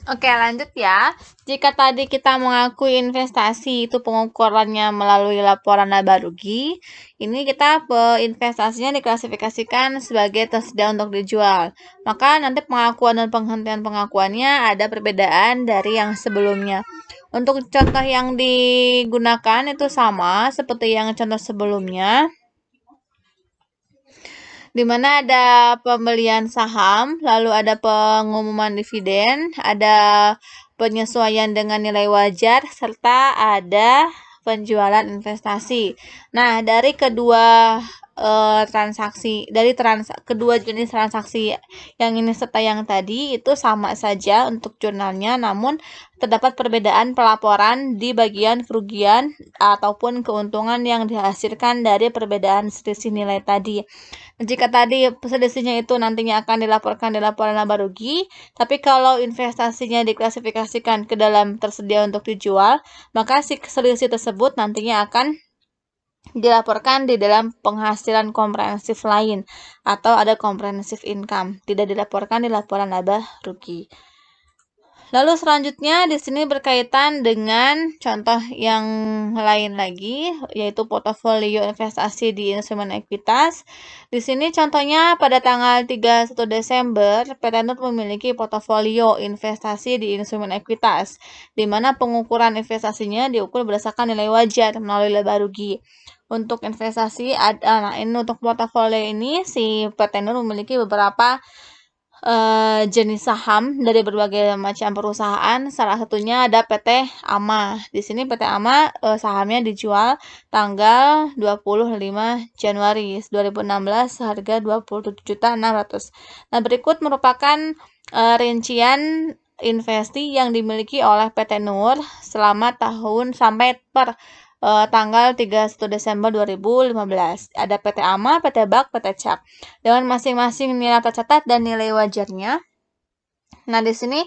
Oke, lanjut ya. Jika tadi kita mengakui investasi itu pengukurannya melalui laporan laba rugi, ini kita investasinya diklasifikasikan sebagai tersedia untuk dijual. Maka nanti pengakuan dan penghentian pengakuannya ada perbedaan dari yang sebelumnya. Untuk contoh yang digunakan itu sama seperti yang contoh sebelumnya, di mana ada pembelian saham, lalu ada pengumuman dividen, ada penyesuaian dengan nilai wajar, serta ada penjualan investasi. Nah, dari kedua kedua jenis transaksi yang ini serta yang tadi itu sama saja untuk jurnalnya, namun terdapat perbedaan pelaporan di bagian kerugian ataupun keuntungan yang dihasilkan dari perbedaan selisih nilai tadi. Jika tadi selisihnya itu nantinya akan dilaporkan di laporan laba rugi, tapi kalau investasinya diklasifikasikan ke dalam tersedia untuk dijual, maka si selisih tersebut nantinya akan dilaporkan di dalam penghasilan komprehensif lain atau ada comprehensive income, tidak dilaporkan di laporan laba rugi. Lalu selanjutnya di sini berkaitan dengan contoh yang lain lagi, yaitu portofolio investasi di instrumen ekuitas. Di sini contohnya pada tanggal 31 Desember, PT NUR memiliki portofolio investasi di instrumen ekuitas, di mana pengukuran investasinya diukur berdasarkan nilai wajar melalui laba rugi. Untuk investasi, untuk portofolio ini si PT NUR memiliki beberapa jenis saham dari berbagai macam perusahaan. Salah satunya ada PT AMA. Di sini PT AMA sahamnya dijual tanggal 25 Januari 2016 seharga 27.600.000. Nah, berikut merupakan rincian investasi yang dimiliki oleh PT NUR selama tahun sampai per tanggal 31 Desember 2015. Ada PT AMA, PT BAK, PT CAP dengan masing-masing nilai tercatat dan nilai wajarnya. Nah, di sini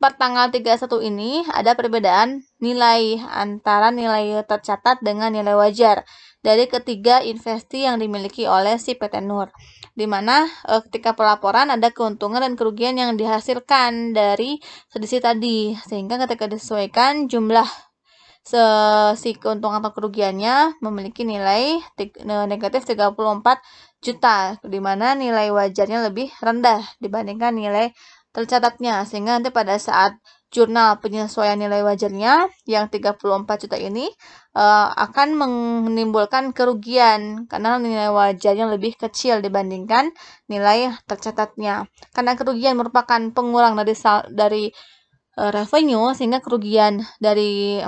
per tanggal 31 ini ada perbedaan nilai antara nilai tercatat dengan nilai wajar dari ketiga investasi yang dimiliki oleh si PT NUR. Di mana ketika pelaporan ada keuntungan dan kerugian yang dihasilkan dari selisih tadi, sehingga ketika disesuaikan jumlah si keuntungan atau kerugiannya memiliki nilai negatif 34 juta, di mana nilai wajarnya lebih rendah dibandingkan nilai tercatatnya, sehingga nanti pada saat jurnal penyesuaian nilai wajarnya yang 34 juta ini akan menimbulkan kerugian karena nilai wajarnya lebih kecil dibandingkan nilai tercatatnya. Karena kerugian merupakan pengurang dari revenue, sehingga kerugian dari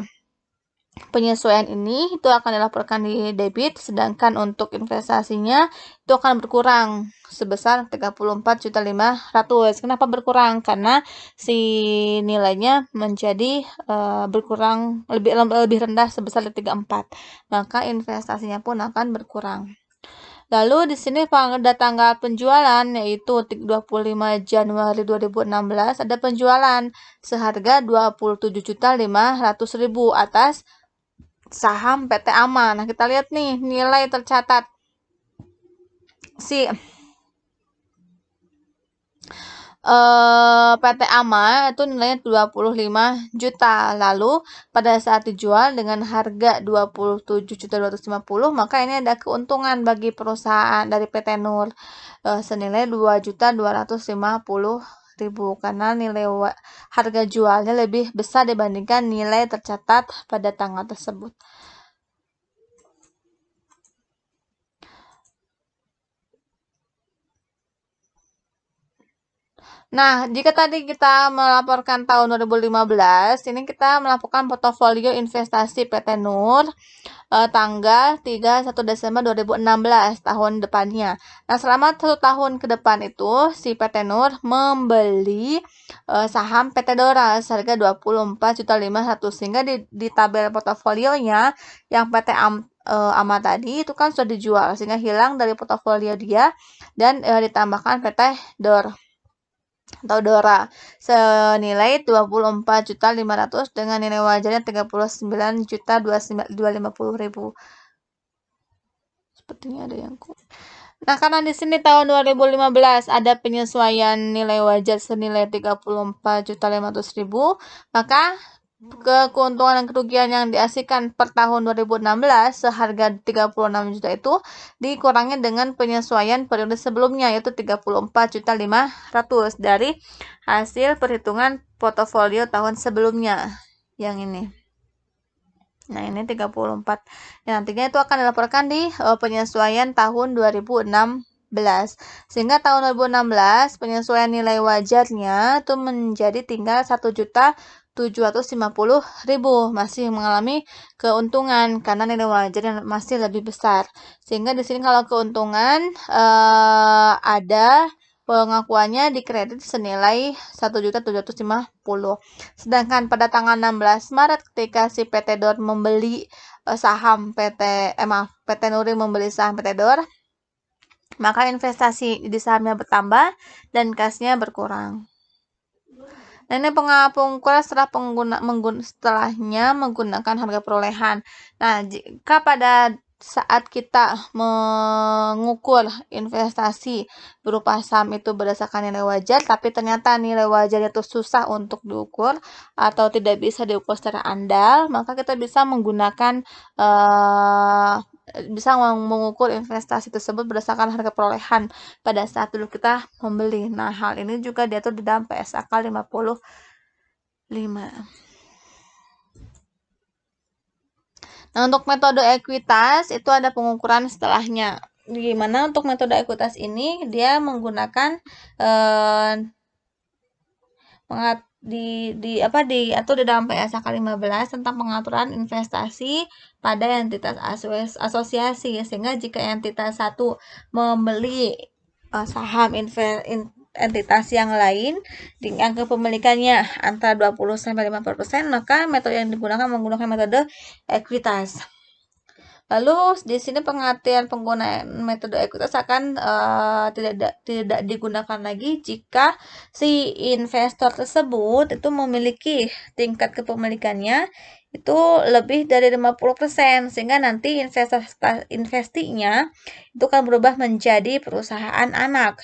penyesuaian ini itu akan dilaporkan di debit, sedangkan untuk investasinya itu akan berkurang sebesar 34.500.000. Kenapa berkurang? Karena si nilainya menjadi berkurang lebih rendah sebesar 34. Maka investasinya pun akan berkurang. Lalu di sini pada tanggal penjualan yaitu 25 Januari 2016 ada penjualan seharga 27.500.000 atas saham PT AMA. Nah, kita lihat nih nilai tercatat si PT AMA itu nilainya 25 juta. Lalu pada saat dijual dengan harga 27.250, maka ini ada keuntungan bagi perusahaan dari PT NUR senilai 2.250.000 karena nilai harga jualnya lebih besar dibandingkan nilai tercatat pada tanggal tersebut. Nah, jika tadi kita melaporkan tahun 2015, ini kita melakukan portofolio investasi PT NUR tanggal 31 Desember 2016 tahun depannya. Nah, selama 1 tahun ke depan itu si PT NUR membeli saham PT Dora seharga 24.500.000, sehingga di tabel portofolionya yang PT AMA tadi itu kan sudah dijual, sehingga hilang dari portofolio dia dan ditambahkan PT Dora senilai 24.500.000 dengan nilai wajarnya 39.250.000. Sepertinya ada yang Nah, karena di sini tahun 2015 ada penyesuaian nilai wajar senilai 34.500.000, maka keuntungan dan kerugian yang dihasilkan per tahun 2016 seharga 36 juta itu dikurangi dengan penyesuaian periode sebelumnya, yaitu 34.500.000 dari hasil perhitungan portofolio tahun sebelumnya yang ini. Nah, ini 34. Yang nantinya itu akan dilaporkan di penyesuaian tahun 2016. Sehingga tahun 2016 penyesuaian nilai wajarnya itu menjadi tinggal 1.750.000, masih mengalami keuntungan karena nilai wajarnya masih lebih besar. Sehingga di sini kalau keuntungan ada pengakuannya dikredit senilai 1.750.000. Sedangkan pada tanggal 16 Maret ketika si PT DOR membeli saham PT Nuri membeli saham PT DOR, maka investasi di sahamnya bertambah dan kasnya berkurang. Nah, ini pengukuran setelahnya menggunakan harga perolehan. Nah, jika pada saat kita mengukur investasi berupa saham itu berdasarkan nilai wajar, tapi ternyata nilai wajarnya itu susah untuk diukur atau tidak bisa diukur secara andal, maka kita bisa menggunakan bisa mengukur investasi tersebut berdasarkan harga perolehan pada saat dulu kita membeli. Nah, hal ini juga diatur di dalam PSAK 55. Nah, untuk metode ekuitas itu ada pengukuran setelahnya. Gimana untuk metode ekuitas ini? Dia menggunakan diatur di dalam PSAK 15 tentang pengaturan investasi pada entitas asosiasi, sehingga jika entitas satu membeli saham entitas yang lain dengan kepemilikannya antara 20-50%, maka metode yang digunakan menggunakan metode ekuitas. Lalu di sini pengertian penggunaan metode ekuitas akan tidak digunakan lagi jika si investor tersebut itu memiliki tingkat kepemilikannya itu lebih dari 50%, sehingga nanti investinya itu akan berubah menjadi perusahaan anak.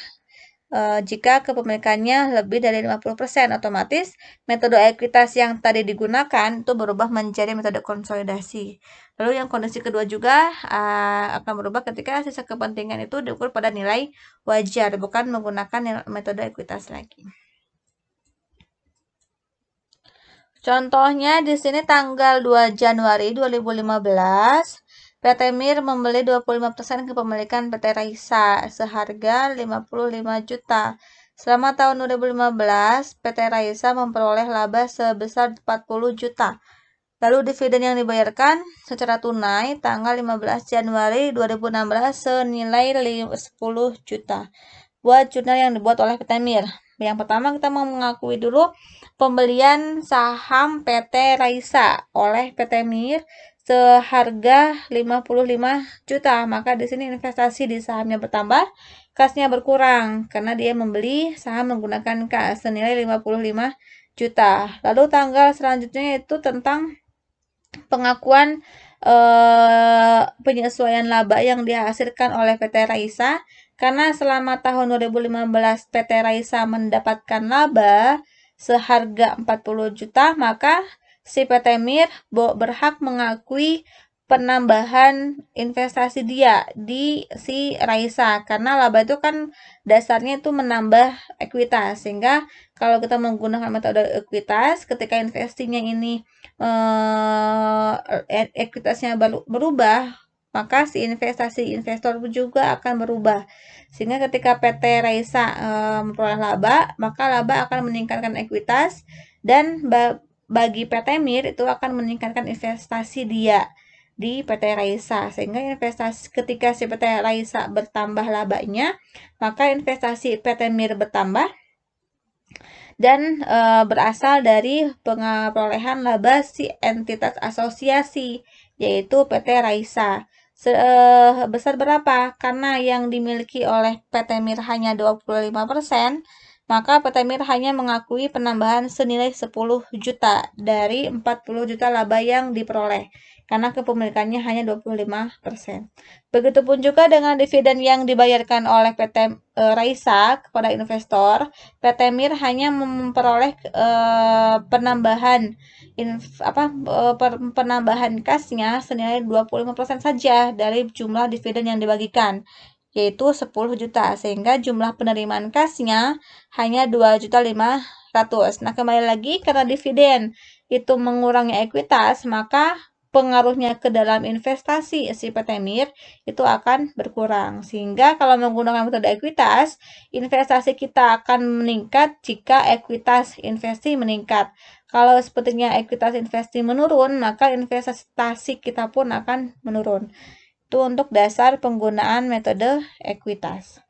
Jika kepemilikannya lebih dari 50%, otomatis metode ekuitas yang tadi digunakan itu berubah menjadi metode konsolidasi. Lalu yang kondisi kedua juga akan berubah ketika sisa kepentingan itu diukur pada nilai wajar, bukan menggunakan metode ekuitas lagi. Contohnya di sini tanggal 2 Januari 2015, PT MIR membeli 25% kepemilikan PT Raisa seharga 55 juta. Selama tahun 2015, PT Raisa memperoleh laba sebesar 40 juta. Lalu dividen yang dibayarkan secara tunai tanggal 15 Januari 2016 senilai 10 juta. Buat jurnal yang dibuat oleh PT MIR. Yang pertama kita mau mengakui dulu pembelian saham PT Raisa oleh PT MIR seharga 55 juta. Maka di sini investasi di sahamnya bertambah, kasnya berkurang karena dia membeli saham menggunakan kas senilai 55 juta. Lalu tanggal selanjutnya itu tentang pengakuan penyesuaian laba yang dihasilkan oleh PT Raisa, karena selama tahun 2015 PT Raisa mendapatkan laba seharga 40 juta, maka si PT MIR berhak mengakui penambahan investasi dia di si Raisa, karena laba itu kan dasarnya itu menambah ekuitas, sehingga kalau kita menggunakan metode ekuitas ketika investinya ini ekuitasnya berubah, maka si investasi investor juga akan berubah, sehingga ketika PT Raisa memperoleh laba, maka laba akan meningkatkan ekuitas, dan bagi PT MIR itu akan meningkatkan investasi dia di PT Raisa, sehingga investasi ketika si PT Raisa bertambah labanya, maka investasi PT MIR bertambah dan berasal dari perolehan laba si entitas asosiasi, yaitu PT Raisa. Besar berapa? Karena yang dimiliki oleh PT MIR hanya 25%, maka PT MIR hanya mengakui penambahan senilai 10 juta dari 40 juta laba yang diperoleh, karena kepemilikannya hanya 25%. Begitupun juga dengan dividen yang dibayarkan oleh PT Raisa kepada investor, PT MIR hanya memperoleh penambahan penambahan kasnya senilai 25% saja dari jumlah dividen yang dibagikan, yaitu 10 juta, sehingga jumlah penerimaan kasnya hanya 2.500.000. Nah, kembali lagi karena dividen itu mengurangi ekuitas, maka pengaruhnya ke dalam investasi si PT MIR itu akan berkurang. Sehingga kalau menggunakan metode ekuitas, investasi kita akan meningkat jika ekuitas investasi meningkat. Kalau sepertinya ekuitas investasi menurun, maka investasi kita pun akan menurun. Itu untuk dasar penggunaan metode ekuitas.